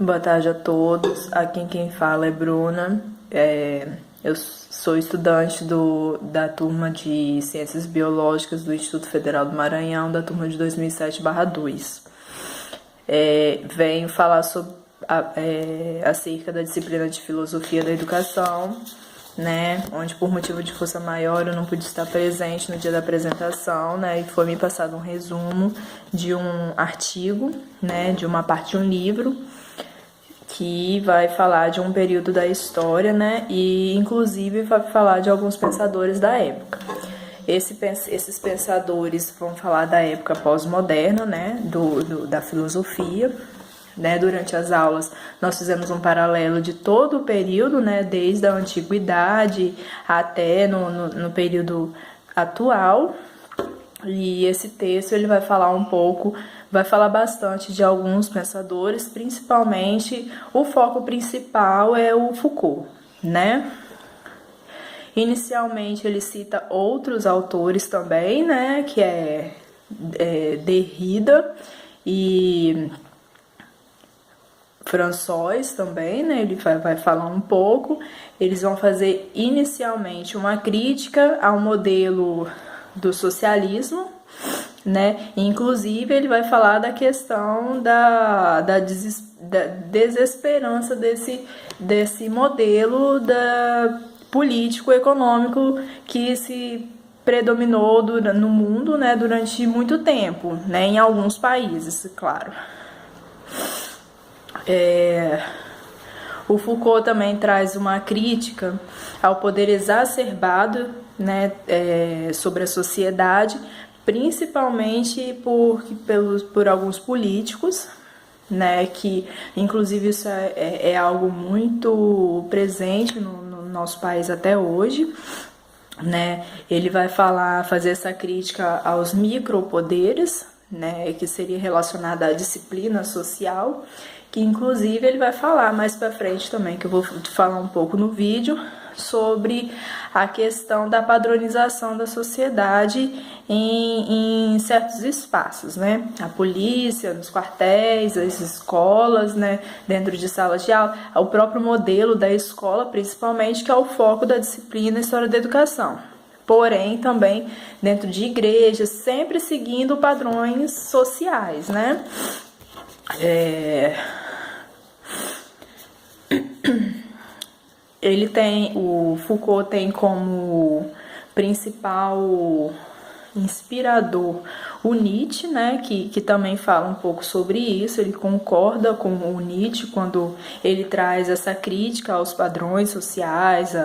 Boa tarde a todos. Aqui quem fala é Bruna. Eu sou estudante da turma de Ciências Biológicas do Instituto Federal do Maranhão, da turma de 2007/2. Venho falar acerca da disciplina de Filosofia da Educação, né, onde por motivo de força maior eu não pude estar presente no dia da apresentação, né, e foi me passado um resumo de um artigo, né, de uma parte de um livro que vai falar de um período da história, né, e inclusive vai falar de alguns pensadores da época. Esses pensadores vão falar da época pós-moderna, né, da filosofia. Né, durante as aulas nós fizemos um paralelo de todo o período, né, desde a antiguidade até no período atual. E esse texto ele vai falar bastante de alguns pensadores, principalmente o foco principal é o Foucault, né? Inicialmente ele cita outros autores também, né, que é Derrida e François também, né? Ele vai falar um pouco. Eles vão fazer inicialmente uma crítica ao modelo do socialismo, né? Inclusive ele vai falar da questão da desesperança desse modelo político-econômico que se predominou no mundo, né, durante muito tempo, né, em alguns países, claro. O Foucault também traz uma crítica ao poder exacerbado, né, sobre a sociedade, principalmente por alguns políticos, né, que inclusive isso é algo muito presente no nosso país até hoje. Né? Ele vai fazer essa crítica aos micropoderes, né, que seria relacionada à disciplina social, que inclusive ele vai falar mais para frente também, que eu vou falar um pouco no vídeo, sobre a questão da padronização da sociedade em certos espaços, né? A polícia, nos quartéis, as escolas, né? Dentro de salas de aula, o próprio modelo da escola, principalmente, que é o foco da disciplina História da Educação. Porém, também dentro de igrejas, sempre seguindo padrões sociais, né? O Foucault tem como principal inspirador o Nietzsche, né, que também fala um pouco sobre isso. Ele concorda com o Nietzsche quando ele traz essa crítica aos padrões sociais,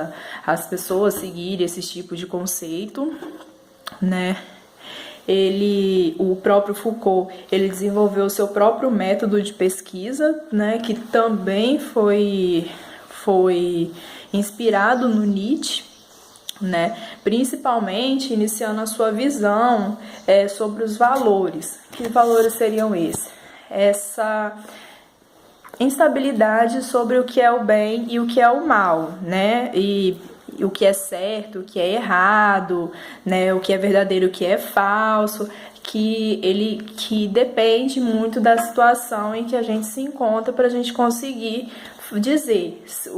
as pessoas seguirem esse tipo de conceito, né. O próprio Foucault, ele desenvolveu o seu próprio método de pesquisa, né, que também foi inspirado no Nietzsche, né, principalmente iniciando a sua visão sobre os valores. Que valores seriam esses? Essa instabilidade sobre o que é o bem e o que é o mal, né, e o que é certo, o que é errado, né, o que é verdadeiro, o que é falso, que depende muito da situação em que a gente se encontra para a gente conseguir dizer se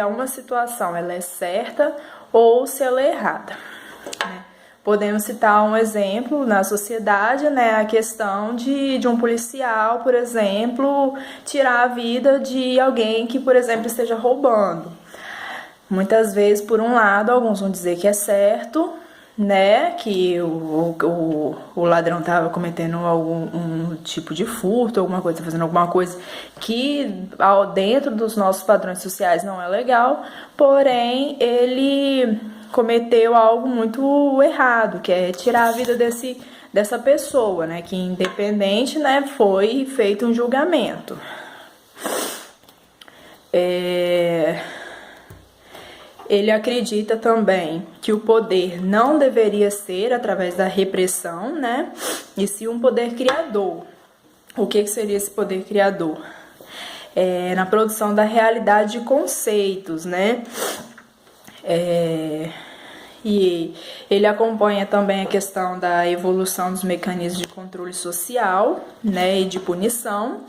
uma situação ela é certa ou se ela é errada, né? Podemos citar um exemplo na sociedade, né, a questão de um policial, por exemplo, tirar a vida de alguém que, por exemplo, esteja roubando. Muitas vezes, por um lado, alguns vão dizer que é certo, né, que o ladrão estava cometendo algum tipo de furto, alguma coisa, fazendo alguma coisa que dentro dos nossos padrões sociais não é legal, porém ele cometeu algo muito errado, que é tirar a vida dessa pessoa, né, que independente, né, foi feito um julgamento. Ele acredita também que o poder não deveria ser através da repressão, né? E sim um poder criador. O que seria esse poder criador? Na produção da realidade de conceitos, né? E ele acompanha também a questão da evolução dos mecanismos de controle social, né? E de punição.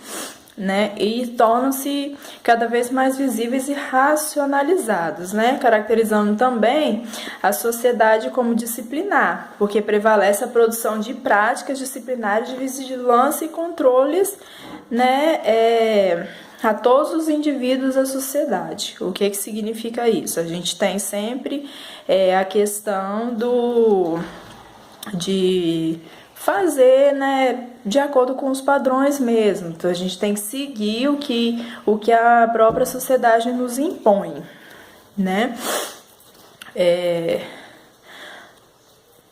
né, e tornam-se cada vez mais visíveis e racionalizados, né, caracterizando também a sociedade como disciplinar, porque prevalece a produção de práticas disciplinares de vigilância e controles, né, a todos os indivíduos da sociedade. O que significa isso? A gente tem sempre a questão de fazer, né, de acordo com os padrões mesmo. Então a gente tem que seguir o que a própria sociedade nos impõe, né?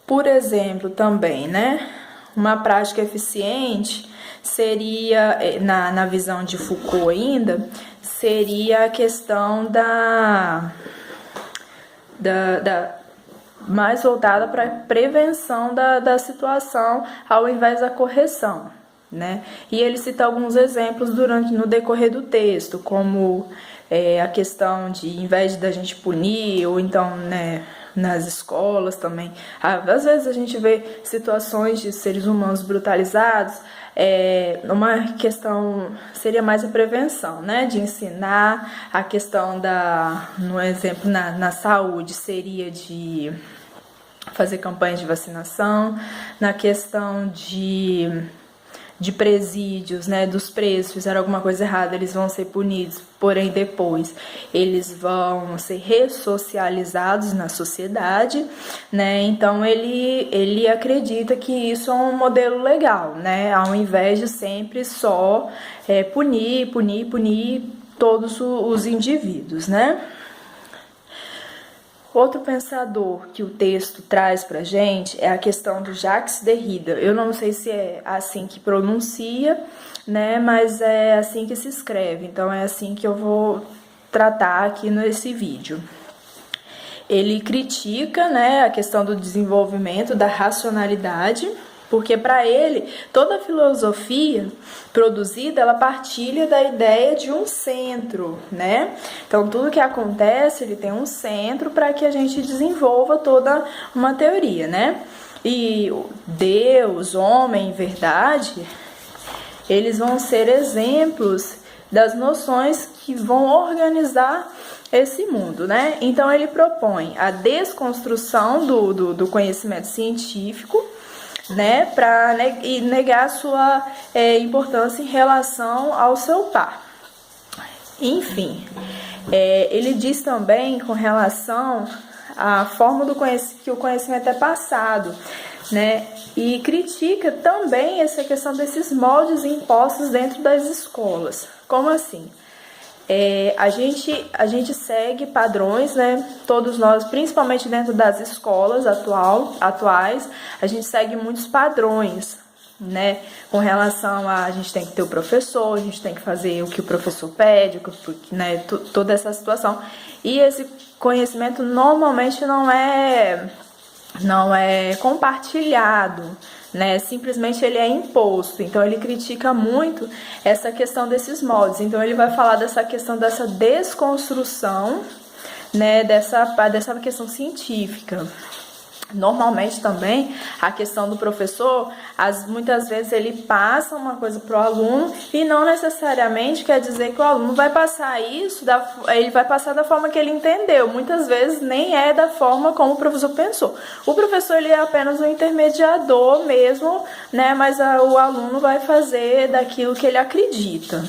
Por exemplo, também, né, uma prática eficiente seria, na visão de Foucault ainda, seria a questão da mais voltada para a prevenção da situação ao invés da correção, né? E ele cita alguns exemplos no decorrer do texto, como a questão de, em vez da gente punir, ou então, né, nas escolas também, às vezes a gente vê situações de seres humanos brutalizados. Uma questão seria mais a prevenção, né? De ensinar a questão no exemplo, na saúde, seria de fazer campanhas de vacinação, na questão de presídios, né, dos presos, fizeram alguma coisa errada, eles vão ser punidos, porém depois eles vão ser ressocializados na sociedade, né? Então ele acredita que isso é um modelo legal, né? Ao invés de sempre só punir todos os indivíduos, né? Outro pensador que o texto traz pra gente é a questão do Jacques Derrida. Eu não sei se é assim que pronuncia, né, mas é assim que se escreve. Então é assim que eu vou tratar aqui nesse vídeo. Ele critica, né, a questão do desenvolvimento da racionalidade, porque para ele toda a filosofia produzida, ela partilha da ideia de um centro, né? Então tudo que acontece, ele tem um centro para que a gente desenvolva toda uma teoria, né? E Deus, homem, verdade, eles vão ser exemplos das noções que vão organizar esse mundo, né? Então ele propõe a desconstrução do conhecimento científico, né, para negar a sua importância em relação ao seu par. Enfim, ele diz também com relação à forma que o conhecimento é passado, né, e critica também essa questão desses moldes impostos dentro das escolas. Como assim? A gente segue padrões, né? Todos nós, principalmente dentro das escolas atuais, a gente segue muitos padrões, né? Com relação a gente tem que ter o professor, a gente tem que fazer o que o professor pede, né? Toda essa situação. E esse conhecimento normalmente não é compartilhado, né? Simplesmente ele é imposto. Então ele critica muito essa questão desses moldes. Então ele vai falar dessa questão dessa desconstrução, né, dessa questão científica. Normalmente também a questão do professor, muitas vezes ele passa uma coisa para o aluno e não necessariamente quer dizer que o aluno vai passar isso, ele vai passar da forma que ele entendeu. Muitas vezes nem é da forma como o professor pensou. O professor ele é apenas um intermediador mesmo, né? Mas o aluno vai fazer daquilo que ele acredita,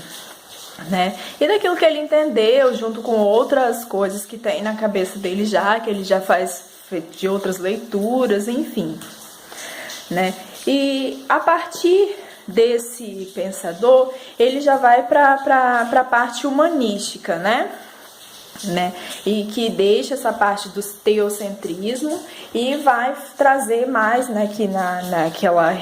né? E daquilo que ele entendeu, junto com outras coisas que tem na cabeça dele que ele já faz de outras leituras, enfim, né? E a partir desse pensador, ele já vai para a parte humanística, né? E que deixa essa parte do teocentrismo e vai trazer mais, né, que naquela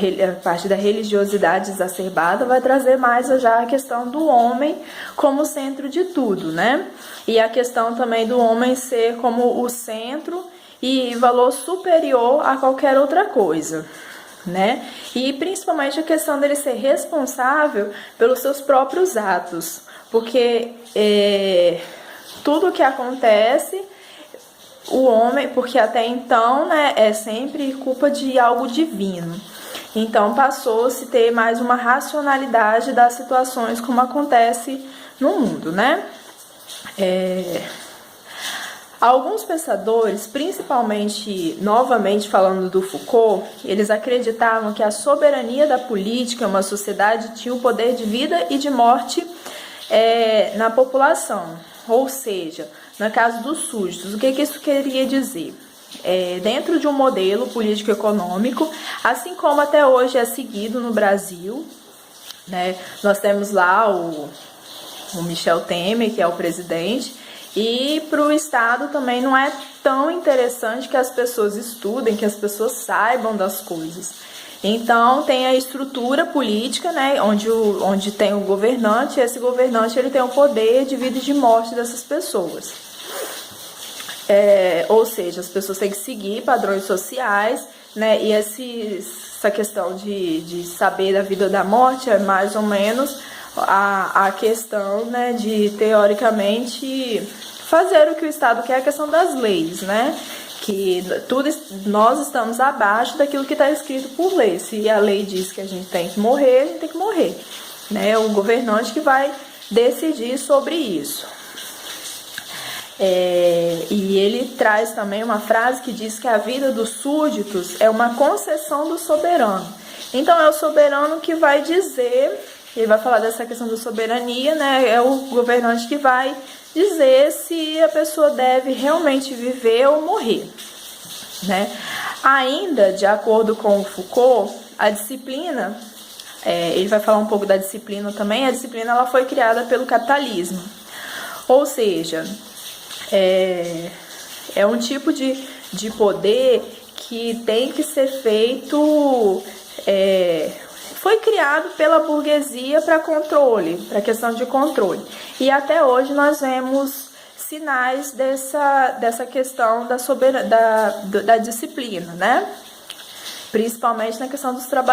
parte da religiosidade exacerbada, vai trazer mais já a questão do homem como centro de tudo, né? E a questão também do homem ser como o centro e valor superior a qualquer outra coisa, né? E principalmente a questão dele ser responsável pelos seus próprios atos, porque tudo que acontece, o homem, porque até então, né, é sempre culpa de algo divino. Então passou-se a ter mais uma racionalidade das situações como acontece no mundo, né? Alguns pensadores, principalmente, novamente falando do Foucault, eles acreditavam que a soberania da política em uma sociedade tinha o poder de vida e de morte na população. Ou seja, no caso dos súditos, o que isso queria dizer? Dentro de um modelo político-econômico, assim como até hoje é seguido no Brasil, né? Nós temos lá o Michel Temer, que é o presidente, e para o Estado também não é tão interessante que as pessoas estudem, que as pessoas saibam das coisas. Então tem a estrutura política, né, onde tem o governante, e esse governante ele tem o poder de vida e de morte dessas pessoas. Ou seja, as pessoas têm que seguir padrões sociais, né, e essa questão de saber da vida ou da morte é mais ou menos a questão, né, de teoricamente fazer o que o Estado quer, a questão das leis, né? Que nós estamos abaixo daquilo que está escrito por lei. Se a lei diz que a gente tem que morrer, a gente tem que morrer, né? É o governante que vai decidir sobre isso. E ele traz também uma frase que diz que a vida dos súditos é uma concessão do soberano. Então é o soberano que vai dizer, ele vai falar dessa questão da soberania, né? É o governante que vai dizer se a pessoa deve realmente viver ou morrer, né? Ainda, de acordo com o Foucault, a disciplina, ele vai falar um pouco da disciplina também, a disciplina ela foi criada pelo capitalismo, ou seja, é um tipo de poder que tem que ser feito, foi criado pela burguesia para controle, para questão de controle. E até hoje nós vemos sinais dessa questão da disciplina, né? Principalmente na questão dos trabalhadores.